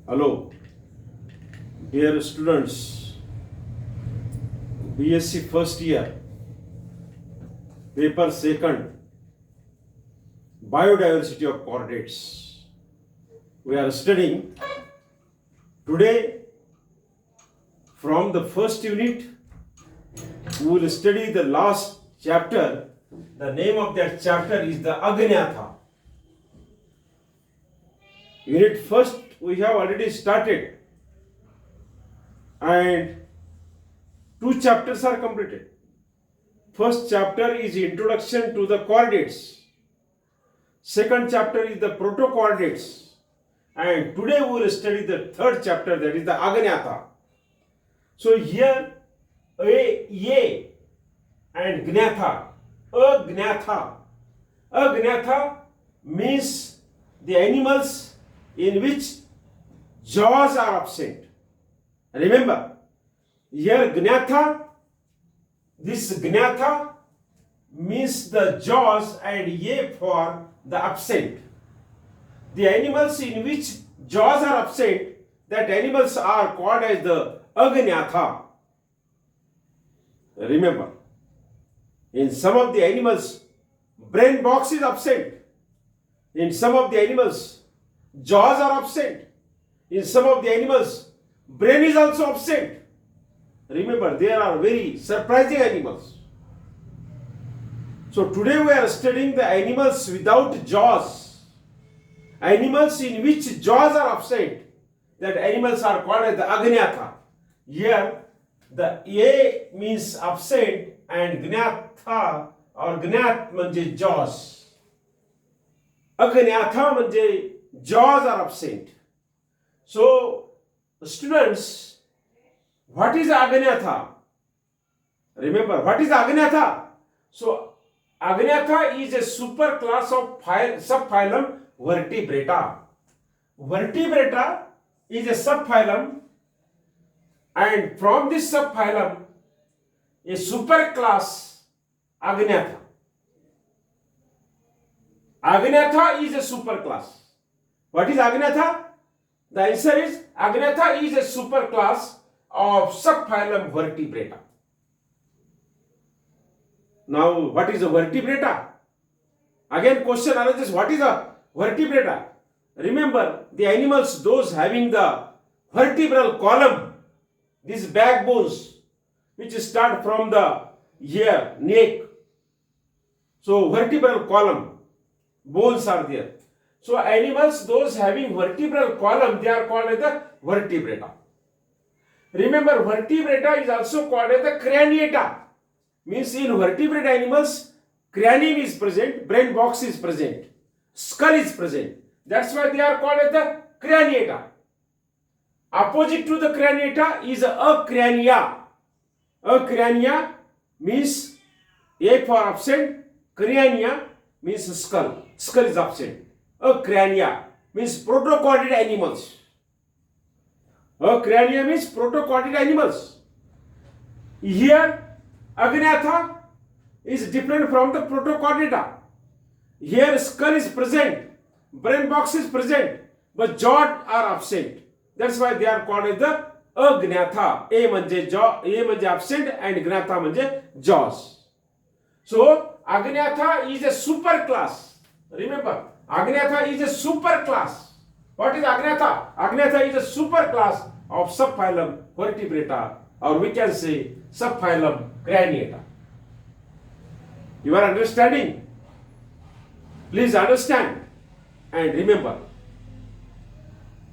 Hello, dear students, BSc first year, paper second, biodiversity of chordates. We are studying today from the first unit. We will study the last chapter. The name of that chapter is the Agnyatha. Unit first we have already started and two chapters are completed. First chapter is introduction to the chordates. Second chapter is the protochordates. And today we will study the third chapter, that is the Agnyatha. So here A and Gnatha. Agnatha means the animals in which jaws are absent. Remember, here this Gnatha means the jaws and Ye for the absent. The animals in which jaws are absent, that animals are called as the Agnatha. Remember, in some of the animals, brain box is absent. In some of the animals, jaws are absent. In some of the animals, brain is also absent. Remember, there are very surprising animals. So today we are studying the animals without jaws. Animals in which jaws are absent, that animals are called as the Agnyatha. Here, the A means absent and Gnatha or Gnat म्हणजे jaws. Agnyatha म्हणजे jaws are absent. So, students, what is Agnyatha? Remember, what is Agnyatha? So, Agnyatha is a superclass of subphylum Vertebrata. Vertebrata is a subphylum, and from this subphylum, a superclass Agnyatha. Agnyatha is a superclass. What is Agnyatha? The answer is Agnyatha is a superclass of subphylum Vertebrata. Now, what is a vertebrata? Again, question arises, what is a vertebrata? Remember, the animals, those having the vertebral column, these backbones, which start from the ear, neck. So, vertebral column, bones are there. So, animals, those having vertebral column, they are called as the vertebrata. Remember, vertebrata is also called as the craniata. Means in vertebrate animals, cranium is present, brain box is present, skull is present. That's why they are called as the craniata. Opposite to the craniata is acrania. Acrania means A for absent, crania means skull. Skull is absent. Acrania means protochordate animals. Acrania means protochordate animals. Here, Agnyatha is different from the protochordata. Here skull is present, brain box is present, but jaws are absent. That's why they are called as the Agnatha. A म्हणजे absent and Gnatha म्हणजे jaws. So Agnyatha is a superclass. Remember, Agnyatha is a superclass. What is Agnyatha? Agnyatha is a superclass of subphylum Vertebrata, or we can say subphylum Craniata. You are understanding? Please understand and remember.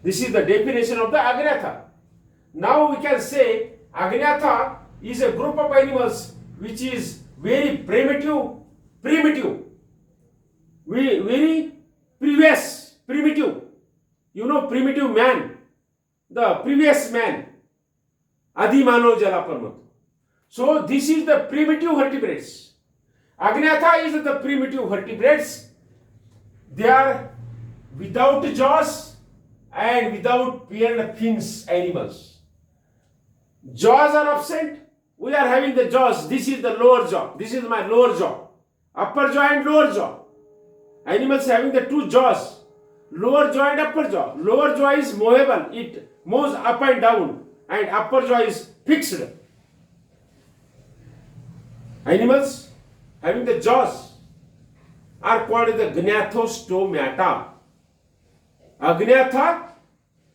This is the definition of the Agnyatha. Now we can say Agnyatha is a group of animals which is very primitive, very primitive. You know, primitive man, the previous man, Adi Manav ज्याला आपण म्हणतो. So this is the primitive vertebrates. Agnyatha is the primitive vertebrates. They are without jaws and without paired fins animals. Jaws are absent. We are having the jaws. This is the lower jaw. This is my lower jaw. Upper jaw and lower jaw. Animals having the two jaws. lower jaw and upper jaw. Lower jaw is movable, it moves up and down, and upper jaw is fixed. Animals having the jaws are called the gnathostomata. Agnatha,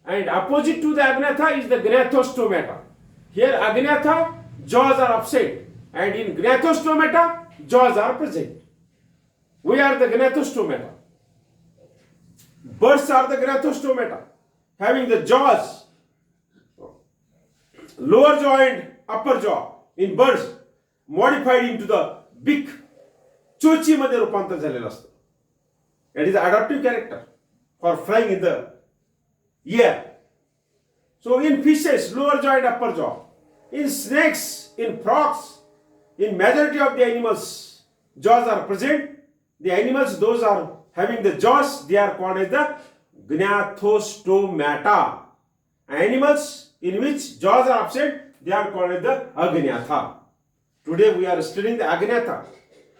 and opposite to the agnatha is the gnathostomata. Here agnatha, jaws are absent, and in gnathostomata, jaws are present. We are the gnathostomata. Birds are the gnathostomata, having the jaws, lower jaw and upper jaw in birds modified into the beak. चोची मध्ये रूपांतर झालेलं असतं. It is adaptive character for flying in the air. So in fishes, lower jaw and upper jaw. In snakes, in frogs, in majority of the animals, jaws are present. The animals, those are having the jaws, they are called as the gnathostomata. Animals in which jaws are absent, they are called as the agnatha. Today we are studying the agnatha,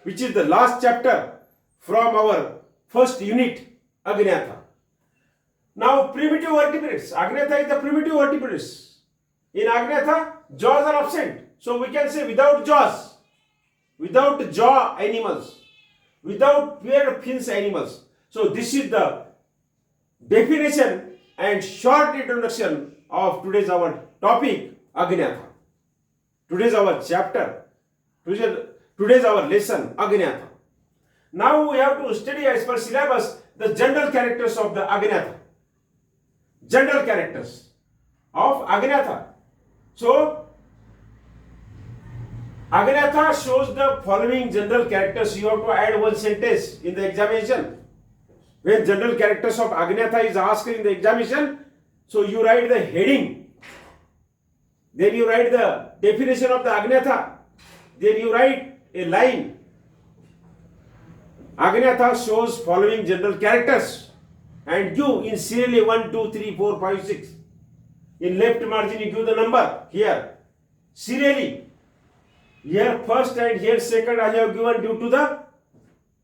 which is the last chapter from our first unit, agnatha. Now primitive vertebrates. Agnatha is the primitive vertebrates. In agnatha, jaws are absent. So we can say without jaws, without jaw animals, without paired fins animals. So this is the definition and short introduction of today's our topic, agnatha. Today's our chapter. Today's our lesson, agnatha. Now we have to study as per syllabus the general characters of the agnatha. General characters of agnatha. So agnatha shows the following general characters. You have to add one sentence in the examination. When general characters of agnatha is asked in the examination, so you write the heading, then you write the definition of the agnatha, then you write a line. Agnatha shows following general characters and give in serially 1, 2, 3, 4, 5, 6. In left margin you give the number here. Serially. Here first and here second I have given due to the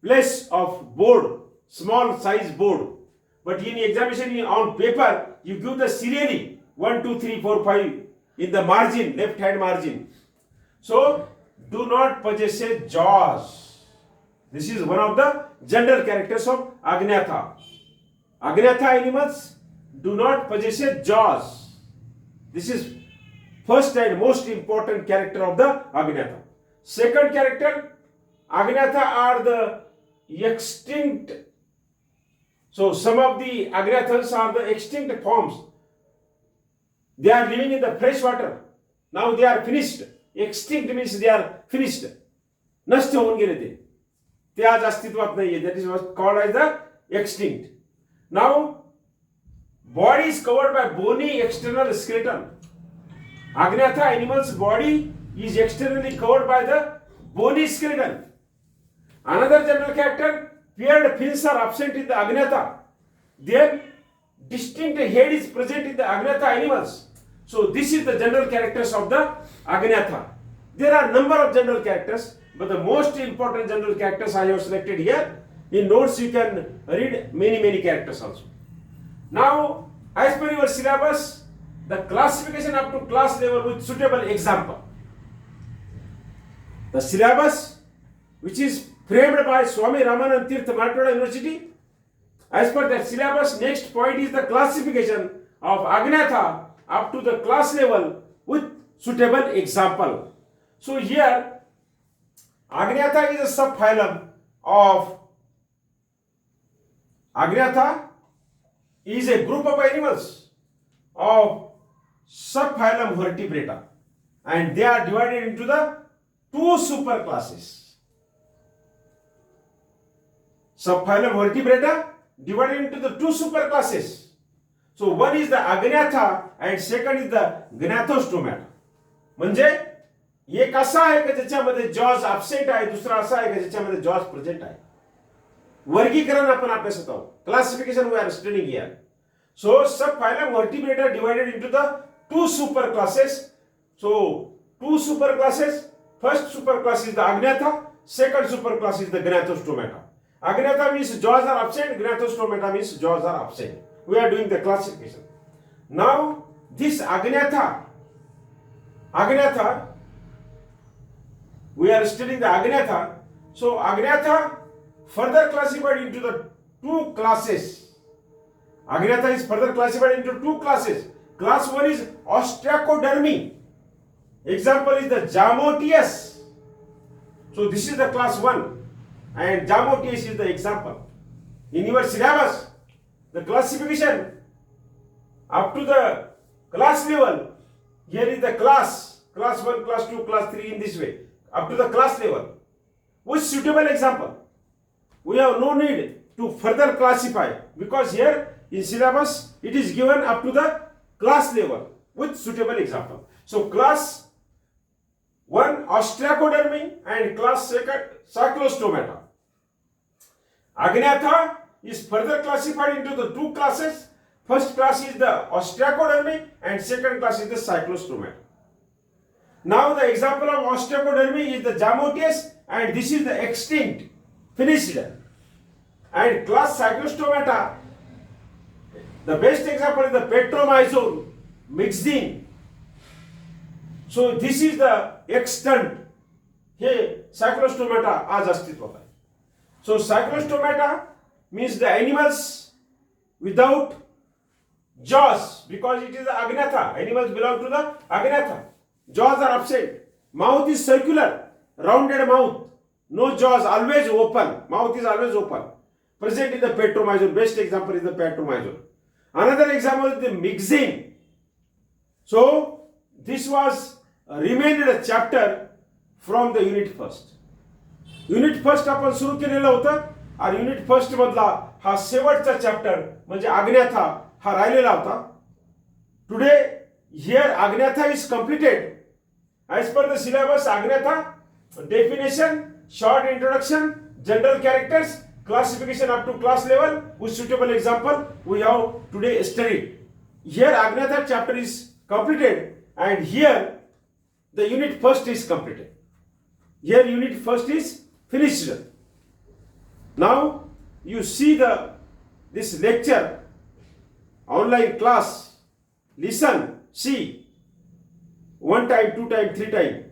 place of board, small size board. But in examination on paper you give the serially 1, 2, 3, 4, 5 in the margin, left hand margin. So do not possess jaws. This is one of the general characters of agnatha. Agnatha animals do not possess jaws. This is first and most important character of the agnatha. Second character, agnatha are the extinct. So some of the agnathas are the extinct forms. They are living in the fresh water. Now they are finished. Extinct means they are finished. नष्ट होऊन गेले ते आज अस्तित्वात नाहीये. That is called as the extinct. Now body is covered by bony external skeleton. Agnatha animals body is externally covered by the bony skeleton. Another general character, paired fins are absent in the agnatha. Their distinct head is present in the agnatha animals. So this is the general characters of the agnatha. There are number of general characters, but the most important general characters I have selected here. In notes you can read many characters also. Now as per your syllabus, the classification up to class level with suitable example. The syllabus which is framed by Swami Ramanand Tirth, Marathwada University. As per that syllabus, next point is the classification of agnatha up to the class level with suitable example. So here agnatha is a subphylum of agnatha is a group of animals of subphylum Vertebrata, and they are divided into the two superclasses. Subphylum Vertebrata divided into the two superclasses. So one is the agnatha and second is the gnathostomata. म्हणजे एक असा आहे की ज्याच्यामध्ये jaws absent आहे, दुसरा असा आहे की ज्याच्यामध्ये जॉज प्रेझेंट आहे. वर्गीकरण आपण अभ्यासत आहोत. Classification we are studying here. So subphylum Vertebrata divided into the two superclasses. So two superclasses. First superclass is the agnatha, second superclass is the gnathostomata. Agnatha means jaws are absent, Gnathostomata means jaws are absent. We are doing the classification. Now, this Agnatha, we are studying the Agnatha. So, Agnatha further classified into the two classes. Agnatha is further classified into two classes. Class 1 is ostracodermy. Example is the Jamotius. So this is the class 1 and Jamotius is the example. In your syllabus, the classification up to the class level, here is the class 1, class 2, class 3 in this way, up to the class level. With suitable example, we have no need to further classify because here in syllabus it is given up to the class level with suitable example. So class 1 ostracodermy and class 2 cyclostomata. Agnatha is further classified into the two classes. First class is the ostracodermy and second class is the cyclostomata. Now the example of ostracodermy is the Jamotius and this is the extinct, finished. And class cyclostomata, the best example is the Petromyzone, Myxine. So this is the extant. Here cyclostomata आज अस्तित्वात आहे. So cyclostomata means the animals without jaws because it is the Agnatha. Animals belong to the Agnatha. Jaws are absent. Mouth is circular, rounded mouth. No jaws, always open. Mouth is always open. Present in the Petromyzone. Best example is the Petromyzone. Another example is the Myxine. So this was remained a chapter from the unit first. Unit first आपण सुरू केलेलं होतं आणि unit first मधला हा शेवटचा chapter म्हणजे आग्न्याथा हा राहिलेला होता. टुडे हियर आग्न्याथा is completed as per the syllabus. Agnatha, definition, short introduction, general characters, classification up to class level with suitable example we have today studied. Here Agnatha chapter is completed and here the unit first is completed. Here unit first is finished. Now you see this lecture online class. Listen, see. 1 time, 2 time, 3 time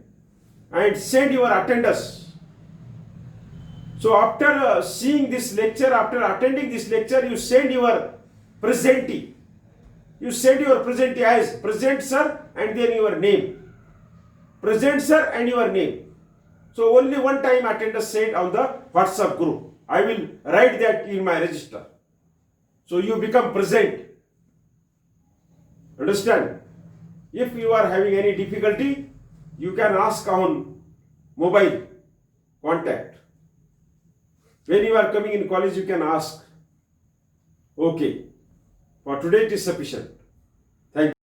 and send your attendance. So after seeing this lecture, after attending this lecture, you send your presentee. You send your presentee as present sir and then your name. Present sir and your name. So only 1 time attendance sent on the WhatsApp group. I will write that in my register. So you become present. Understand? If you are having any difficulty, you can ask on mobile contact. When you are coming in college, you can ask. Okay. For today it is sufficient. Thank you.